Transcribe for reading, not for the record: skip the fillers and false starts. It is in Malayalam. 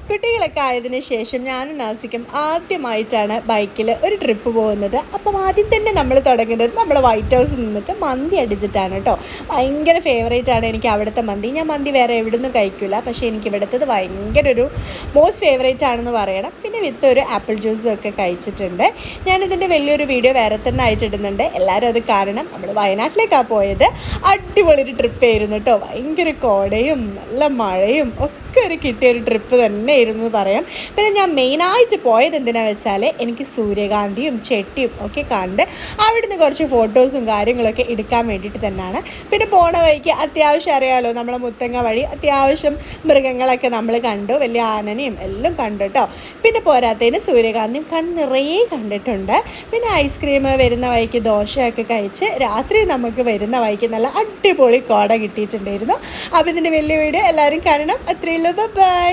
കുട്ടികളൊക്കെ ആയതിനു ശേഷം ഞാനും നാസിക്കും ആദ്യമായിട്ടാണ് ബൈക്കിൽ ഒരു ട്രിപ്പ് പോകുന്നത്. അപ്പം ആദ്യം തന്നെ നമ്മൾ തുടങ്ങുന്നത് നമ്മൾ വൈറ്റ് ഹൗസിൽ നിന്നിട്ട് മന്തി അടിച്ചിട്ടാണ് കേട്ടോ. ഭയങ്കര ഫേവറേറ്റ് ആണ് എനിക്ക് അവിടുത്തെ മന്തി. ഞാൻ മന്തി വേറെ എവിടെ നിന്നും കഴിക്കില്ല, പക്ഷേ എനിക്ക് ഇവിടുത്തത് ഭയങ്കര ഒരു മോസ്റ്റ് ഫേവറേറ്റ് ആണെന്ന് പറയണം. പിന്നെ വിത്ത് ഒരു ആപ്പിൾ ജ്യൂസും ഒക്കെ കഴിച്ചിട്ടുണ്ട്. ഞാനിതിൻ്റെ വലിയൊരു വീഡിയോ വേറെ തന്നെ ആയിട്ടിടുന്നുണ്ട്, എല്ലാവരും അത് കാണണം. നമ്മൾ വയനാട്ടിലേക്കാണ് പോയത്. അടിപൊളി ഒരു ട്രിപ്പായിരുന്നു കേട്ടോ. ഭയങ്കര കോടയും നല്ല മഴയും ഒക്കെ ഒരു കിട്ടിയൊരു ട്രിപ്പ് തന്നെ ആയിരുന്നു പറയാം. പിന്നെ ഞാൻ മെയിനായിട്ട് പോയത് എന്തിനാണെന്ന് വെച്ചാൽ എനിക്ക് സൂര്യകാന്തിയും ചെട്ടിയും ഒക്കെ കണ്ട് അവിടുന്ന് കുറച്ച് ഫോട്ടോസും കാര്യങ്ങളൊക്കെ എടുക്കാൻ വേണ്ടിയിട്ട് തന്നെയാണ്. പിന്നെ പോണ വഴിക്ക് അത്യാവശ്യം അറിയാമല്ലോ, നമ്മളെ മുത്തങ്ങ വഴി അത്യാവശ്യം മൃഗങ്ങളൊക്കെ നമ്മൾ കണ്ടു, വലിയ ആനനെയും എല്ലാം കണ്ടു കേട്ടോ. പിന്നെ പോരാത്തതിന് സൂര്യകാന്തിയും നിറയെ കണ്ടിട്ടുണ്ട്. പിന്നെ ഐസ്ക്രീം വരുന്ന വഴിക്ക് ദോശയൊക്കെ കഴിച്ച് രാത്രി നമുക്ക് വരുന്ന വഴിക്ക് നല്ല അടിപൊളി കോട കിട്ടിയിട്ടുണ്ടായിരുന്നു. അപ്പോൾ ഇതിൻ്റെ വലിയ വീഡിയോ എല്ലാവരും കാണണം. അത്രയുള്ളൂ. ബൈ.